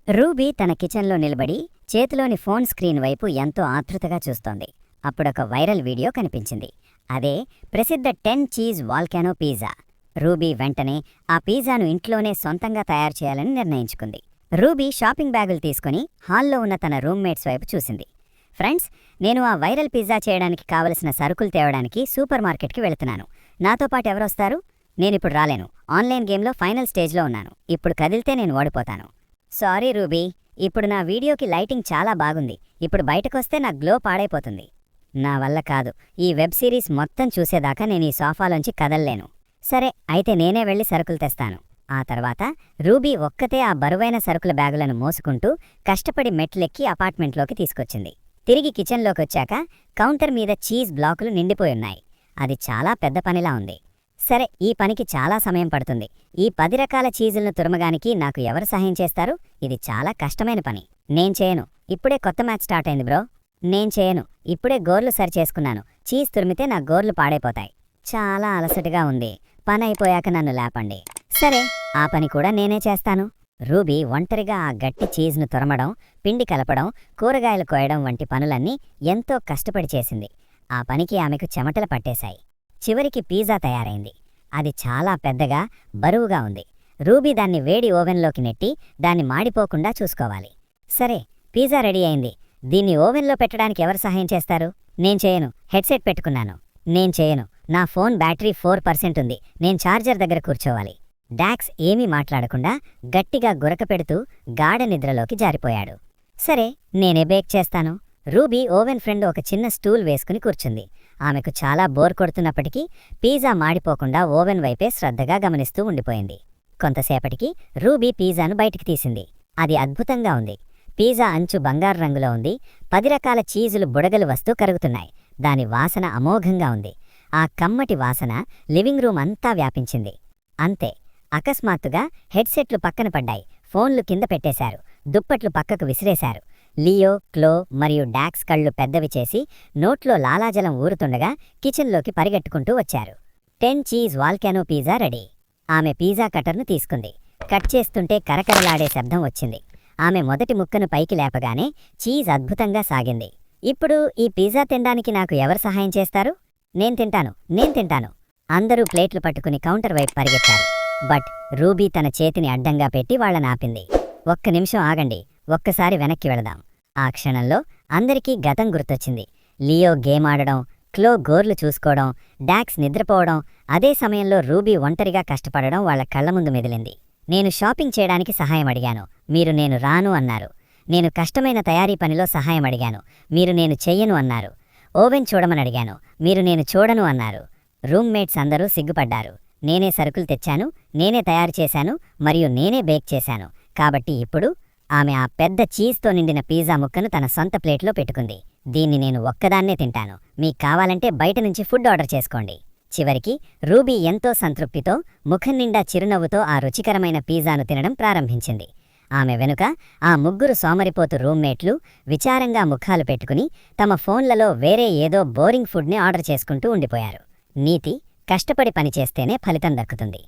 Ruby తన కిచెన్లో నిలబడి చేతిలోని ఫోన్ స్క్రీన్ వైపు ఎంతో ఆతృతగా చూస్తోంది. అప్పుడొక వైరల్ వీడియో కనిపించింది. అదే ప్రసిద్ధ 10 చీజ్ వాల్కానో పిజ్జా. రూబీ వెంటనే ఆ పిజ్జాను ఇంట్లోనే సొంతంగా తయారు చేయాలని నిర్ణయించుకుంది. రూబీ షాపింగ్ బ్యాగులు తీసుకుని హాల్లో ఉన్న తన రూమ్మేట్స్ వైపు చూసింది. ఫ్రెండ్స్, నేను ఆ వైరల్ పిజ్జా చేయడానికి కావలసిన సరుకులు తేవడానికి సూపర్ మార్కెట్కి వెళుతున్నాను. నాతో పాటు ఎవరొస్తారు? నేనిప్పుడు రాలేను. ఆన్లైన్ గేమ్లో ఫైనల్ స్టేజ్లో ఉన్నాను. ఇప్పుడు కదిలితే నేను ఓడిపోతాను. సారీ రూబీ, ఇప్పుడు నా వీడియోకి లైటింగ్ చాలా బాగుంది. ఇప్పుడు బయటకొస్తే నా గ్లో పాడైపోతుంది. నా వల్ల కాదు. ఈ వెబ్ సిరీస్ మొత్తం చూసేదాకా నేను ఈ సోఫాలోంచి కదల్లేను. సరే, అయితే నేనే వెళ్ళి సరుకులు తెస్తాను. ఆ తర్వాత రూబీ ఒక్కతే ఆ బరువైన సరుకుల బ్యాగులను మోసుకుంటూ కష్టపడి మెట్లెక్కి అపార్ట్మెంట్లోకి తీసుకొచ్చింది. తిరిగి కిచెన్లోకొచ్చాక కౌంటర్ మీద చీజ్ బ్లాకులు నిండిపోయున్నాయి. అది చాలా పెద్ద పనిలా ఉంది. సరే, ఈ పనికి చాలా సమయం పడుతుంది. ఈ 10 రకాల చీజులను తురమగానికి నాకు ఎవరు సహాయం చేస్తారు? ఇది చాలా కష్టమైన పని. నేను చేయను. ఇప్పుడే కొత్త మ్యాచ్ స్టార్ట్ అయింది బ్రో. నేను చేయను. ఇప్పుడే గోర్లు సరిచేసుకున్నాను. చీజ్ తురిమితే నా గోర్లు పాడైపోతాయి. చాలా అలసటగా ఉంది. పని అయిపోయాక నన్ను లేపండి. సరే, ఆ పని కూడా నేనే చేస్తాను. రూబీ ఒంటరిగా ఆ గట్టి చీజ్ను తురమడం, పిండి కలపడం, కూరగాయలు కోయడం వంటి పనులన్నీ ఎంతో కష్టపడి చేసింది. ఆ పనికి ఆమెకు చెమటలు పట్టేశాయి. చివరికి పిజ్జా తయారైంది. అది చాలా పెద్దగా, బరువుగా ఉంది. రూబీ దాన్ని వేడి ఓవెన్లోకి నెట్టి దాన్ని మాడిపోకుండా చూసుకోవాలి. సరే, పిజ్జా రెడీ అయింది. దీన్ని ఓవెన్లో పెట్టడానికి ఎవరు సహాయం చేస్తారు? నేను చేయను. హెడ్సెట్ పెట్టుకున్నాను. నేను చేయను. నా ఫోన్ బ్యాటరీ 4% ఉంది. నేను ఛార్జర్ దగ్గర కూర్చోవాలి. డాక్స్ ఏమీ మాట్లాడకుండా గట్టిగా గురక పెడుతూ గాఢ నిద్రలోకి జారిపోయాడు. సరే, నేనే బేక్ చేస్తాను. రూబీ ఓవెన్ ఫ్రెండ్ ఒక చిన్న స్టూల్ వేసుకుని కూర్చుంది. ఆమెకు చాలా బోర్ కొడుతున్నప్పటికీ పిజ్జా మాడిపోకుండా ఓవెన్ వైపే శ్రద్ధగా గమనిస్తూ ఉండిపోయింది. కొంతసేపటికి రూబీ పిజ్జాను బయటికి తీసింది. అది అద్భుతంగా ఉంది. పిజ్జా అంచు బంగారు రంగులో ఉంది. 10 రకాల చీజులు బుడగలు వస్తూ కరుగుతున్నాయి. దాని వాసన అమోఘంగా ఉంది. ఆ కమ్మటి వాసన లివింగ్ రూమ్ అంతా వ్యాపించింది. అంతే, అకస్మాత్తుగా హెడ్సెట్లు పక్కన పడ్డాయి. ఫోన్లు కింద పెట్టేశారు. దుప్పట్లు పక్కకు విసిరేశారు. లియో, క్లో మరియు డాక్స్ కళ్ళు పెద్దవి చేసి నోట్లో లాలాజలం ఊరుతుండగా కిచెన్లోకి పరిగెట్టుకుంటూ వచ్చారు. 10 చీజ్ వాల్కానో పిజ్జా రెడీ. ఆమె పిజ్జా కటర్ను తీసుకుంది. కట్ చేస్తుంటే కరకరలాడే శబ్దం వచ్చింది. ఆమె మొదటి ముక్కను పైకి లేపగానే చీజ్ అద్భుతంగా సాగింది. ఇప్పుడు ఈ పిజ్జా తినడానికి నాకు ఎవరు సహాయం చేస్తారు? నేను తింటాను. అందరూ ప్లేట్లు పట్టుకుని కౌంటర్ వైపు పరిగెత్తారు. బట్ రూబీ తన చేతిని అడ్డంగా పెట్టి వాళ్ళనాపింది. ఒక్క నిమిషం ఆగండి. ఒక్కసారి వెనక్కి వెళదాం. ఆ క్షణంలో అందరికీ గతం గుర్తొచ్చింది. లియో గేమ్ ఆడడం, క్లో గోర్లు చూసుకోవడం, డాక్స్ నిద్రపోవడం, అదే సమయంలో రూబీ ఒంటరిగా కష్టపడడం వాళ్ల కళ్ల ముందు మెదిలింది. నేను షాపింగ్ చేయడానికి సహాయం అడిగాను. మీరు నేను రాను అన్నారు. నేను కష్టమైన తయారీ పనిలో సహాయం అడిగాను. మీరు నేను చెయ్యను అన్నారు. ఓవెన్ చూడమని అడిగాను. మీరు నేను చూడను అన్నారు. రూమ్మేట్స్ అందరూ సిగ్గుపడ్డారు. నేనే సరుకులు తెచ్చాను, నేనే తయారు చేశాను మరియు నేనే బేక్ చేశాను. కాబట్టి ఇప్పుడు ఆమె ఆ పెద్ద చీజ్తో నిండిన పిజ్జా ముక్కను తన సొంత ప్లేట్లో పెట్టుకుంది. దీన్ని నేను ఒక్కదాన్నే తింటాను. మీకు కావాలంటే బయట నుంచి ఫుడ్ ఆర్డర్ చేసుకోండి. చివరికి రూబీ ఎంతో సంతృప్తితో, ముఖం నిండా చిరునవ్వుతో ఆ రుచికరమైన పిజ్జాను తినడం ప్రారంభించింది. ఆమె వెనుక ఆ ముగ్గురు సోమరిపోతు రూమ్మేట్లు విచారంగా ముఖాలు పెట్టుకుని తమ ఫోన్లలో వేరే ఏదో బోరింగ్ ఫుడ్ని ఆర్డర్ చేసుకుంటూ ఉండిపోయారు. నీతి: కష్టపడి పనిచేస్తేనే ఫలితం దక్కుతుంది.